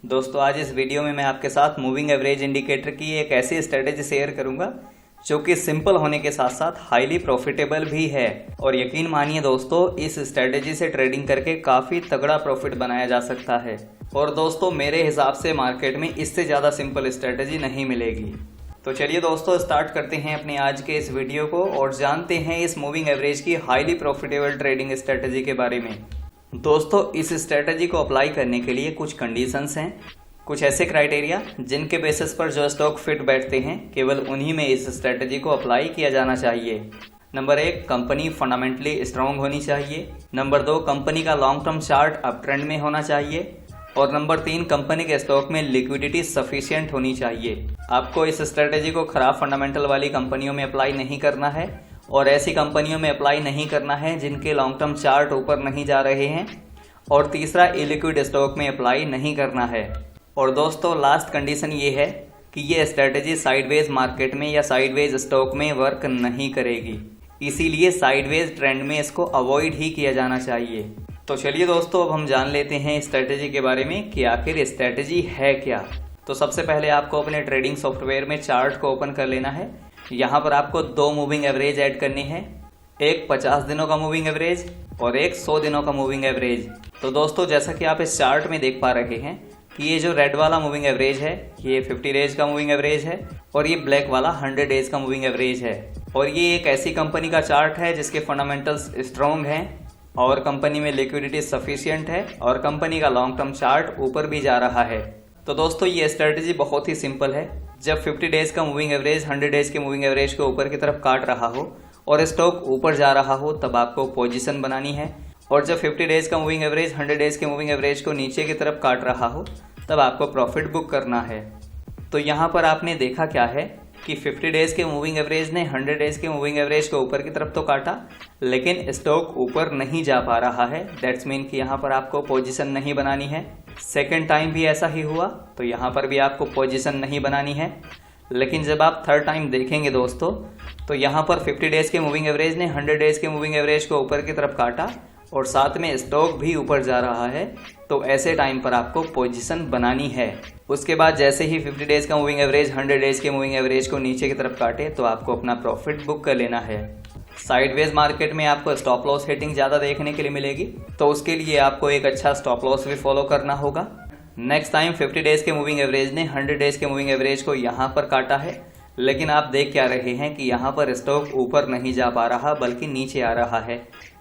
दोस्तों आज इस वीडियो में मैं आपके साथ मूविंग एवरेज इंडिकेटर की एक ऐसी स्ट्रेटेजी शेयर करूंगा जो कि सिंपल होने के साथ साथ हाईली प्रॉफिटेबल भी है। और यकीन मानिए दोस्तों, इस स्ट्रेटेजी से ट्रेडिंग करके काफी तगड़ा प्रॉफिट बनाया जा सकता है। और दोस्तों मेरे हिसाब से मार्केट में इससे ज्यादा सिंपल स्ट्रेटेजी नहीं मिलेगी। तो चलिए दोस्तों स्टार्ट करते हैं अपने आज के इस वीडियो को और जानते हैं इस मूविंग एवरेज की हाईली प्रॉफिटेबल ट्रेडिंग स्ट्रेटेजी के बारे में। दोस्तों इस स्ट्रेटेजी को अप्लाई करने के लिए कुछ कंडीशंस हैं, कुछ ऐसे क्राइटेरिया जिनके बेसिस पर जो स्टॉक फिट बैठते हैं केवल उन्हीं में इस स्ट्रेटेजी को अप्लाई किया जाना चाहिए। नंबर 1, कंपनी फंडामेंटली स्ट्रांग होनी चाहिए। नंबर 2, कंपनी का long term chart up trend में होना चाहिए। और नंबर 3, कंपनी के स्टॉक में लिक्विडिटी सफिशिएंट होनी चाहिए। आपको इस स्ट्रेटेजी को खराब फंडामेंटल वाली कंपनियों में अप्लाई नहीं करना है और ऐसी कंपनियों में अप्लाई नहीं करना है जिनके लॉन्ग टर्म चार्ट ऊपर नहीं जा रहे हैं। और तीसरा, इलिक्विड स्टॉक में अप्लाई नहीं करना है। और दोस्तों लास्ट कंडीशन ये है कि ये स्ट्रेटेजी साइडवेज मार्केट में या साइडवेज स्टॉक में वर्क नहीं करेगी, इसीलिए साइडवेज ट्रेंड में इसको अवॉइड ही किया जाना चाहिए। तो चलिए दोस्तों अब हम जान लेते हैं स्ट्रेटेजी के बारे में कि आखिर स्ट्रेटेजी है क्या। तो सबसे पहले आपको अपने ट्रेडिंग सॉफ्टवेयर में चार्ट को ओपन कर लेना है। यहाँ पर आपको 2 मूविंग एवरेज ऐड करनी है, एक 50 दिनों का मूविंग एवरेज और एक 100 दिनों का मूविंग एवरेज। तो दोस्तों जैसा कि आप इस चार्ट में देख पा रहे हैं कि ये जो रेड वाला मूविंग एवरेज है ये 50 डेज का मूविंग एवरेज है और ये ब्लैक वाला 100 डेज का मूविंग एवरेज है। और ये एक ऐसी कंपनी का चार्ट है जिसके फंडामेंटल्स स्ट्रॉन्ग हैं और कंपनी में लिक्विडिटी सफिशिएंट है और कंपनी का लॉन्ग टर्म चार्ट ऊपर भी जा रहा है। तो दोस्तों ये स्ट्रेटेजी बहुत ही सिंपल है। जब 50 डेज का मूविंग एवरेज 100 डेज के मूविंग एवरेज को ऊपर की तरफ काट रहा हो और स्टॉक ऊपर जा रहा हो तब आपको पोजीशन बनानी है। और जब 50 डेज का मूविंग एवरेज 100 डेज के मूविंग एवरेज को नीचे की तरफ काट रहा हो तब आपको प्रॉफिट बुक करना है। तो यहाँ पर आपने देखा क्या है कि 50 डेज के मूविंग एवरेज ने 100 डेज के मूविंग एवरेज को ऊपर की तरफ तो काटा लेकिन स्टॉक ऊपर नहीं जा पा रहा है। दैट्स मीन कि यहाँ पर आपको पोजीशन नहीं बनानी है। सेकेंड टाइम भी ऐसा ही हुआ तो यहाँ पर भी आपको पोजीशन नहीं बनानी है। लेकिन जब आप थर्ड टाइम देखेंगे दोस्तों तो यहाँ पर 50 डेज के मूविंग एवरेज ने 100 डेज के मूविंग एवरेज को ऊपर की तरफ काटा और साथ में स्टॉक भी ऊपर जा रहा है। तो ऐसे टाइम पर आपको पोजीशन बनानी है। उसके बाद जैसे ही 50 डेज का मूविंग एवरेज 100 डेज के मूविंग एवरेज को नीचे की तरफ काटे तो आपको अपना प्रॉफिट बुक कर लेना है। साइडवेज मार्केट में आपको स्टॉप लॉस हिटिंग ज्यादा देखने के लिए मिलेगी तो उसके लिए आपको एक अच्छा स्टॉप लॉस भी फॉलो करना होगा। नेक्स्ट टाइम 50 डेज के मूविंग एवरेज ने 100 डेज के मूविंग एवरेज को यहाँ पर काटा है लेकिन आप देख क्या रहे हैं कि यहाँ पर स्टॉक ऊपर नहीं जा पा रहा बल्कि नीचे आ रहा है।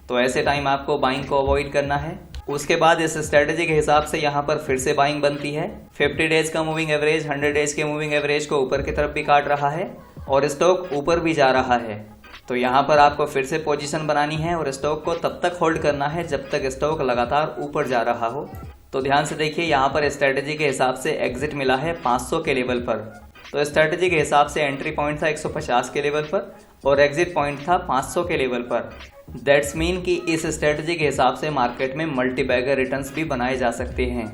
तो ऐसे टाइम आपको बाइंग को अवॉइड करना है। उसके बाद इस स्ट्रेटेजी के हिसाब से यहाँ पर फिर से बाइंग बनती है। 50 डेज का मूविंग एवरेज 100 डेज के मूविंग एवरेज को ऊपर की तरफ भी काट रहा है और स्टॉक ऊपर भी जा रहा है। तो यहाँ पर आपको फिर से पोजीशन बनानी है और स्टॉक को तब तक होल्ड करना है जब तक स्टॉक लगातार ऊपर जा रहा हो। तो ध्यान से देखिए, यहाँ पर स्ट्रेटेजी के हिसाब से एग्जिट मिला है 500 के लेवल पर। तो स्ट्रेटेजी के हिसाब से एंट्री पॉइंट था 150 के लेवल पर और एग्जिट पॉइंट था 500 के लेवल पर। दैट्स मीन कि इस स्ट्रेटेजी के हिसाब से मार्केट में मल्टी बैगर रिटर्न्स भी बनाए जा सकते हैं।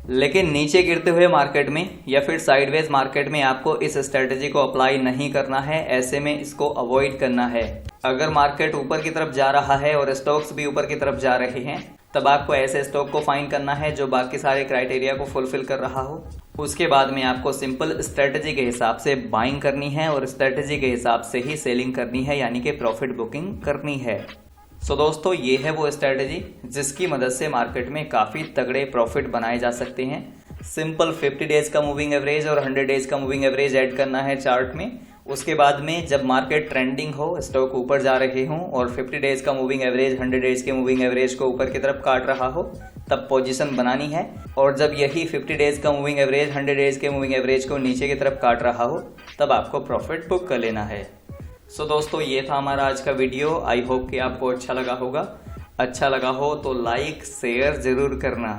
लेकिन नीचे गिरते हुए मार्केट में या फिर साइडवेज मार्केट में आपको इस स्ट्रेटेजी को अप्लाई नहीं करना है। ऐसे में इसको अवॉइड करना है। अगर मार्केट ऊपर की तरफ जा रहा है और स्टॉक्स भी ऊपर की तरफ जा रहे हैं तब आपको ऐसे स्टॉक को फाइंड करना है जो बाकी सारे क्राइटेरिया को फुलफिल कर रहा हो। उसके बाद में आपको सिंपल स्ट्रेटेजी के हिसाब से बाइंग करनी है और स्ट्रेटेजी के हिसाब से ही सेलिंग करनी है, यानी कि प्रॉफिट बुकिंग करनी है। सो दोस्तों ये है वो स्ट्रेटेजी जिसकी मदद से मार्केट में काफी तगड़े प्रॉफिट बनाए जा सकते हैं। सिंपल 50 डेज का मूविंग एवरेज और 100 डेज का मूविंग एवरेज ऐड करना है चार्ट में। उसके बाद में जब मार्केट ट्रेंडिंग हो, स्टॉक ऊपर जा रहे हों और 50 डेज का मूविंग एवरेज 100 डेज के मूविंग एवरेज को ऊपर की तरफ काट रहा हो तब पोजीशन बनानी है। और जब यही 50 डेज का मूविंग एवरेज 100 डेज के मूविंग एवरेज को नीचे की तरफ काट रहा हो तब आपको प्रॉफिट बुक कर लेना है। सो दोस्तों ये था हमारा आज का वीडियो। आई होप कि आपको अच्छा लगा होगा। अच्छा लगा हो तो लाइक शेयर जरूर करना।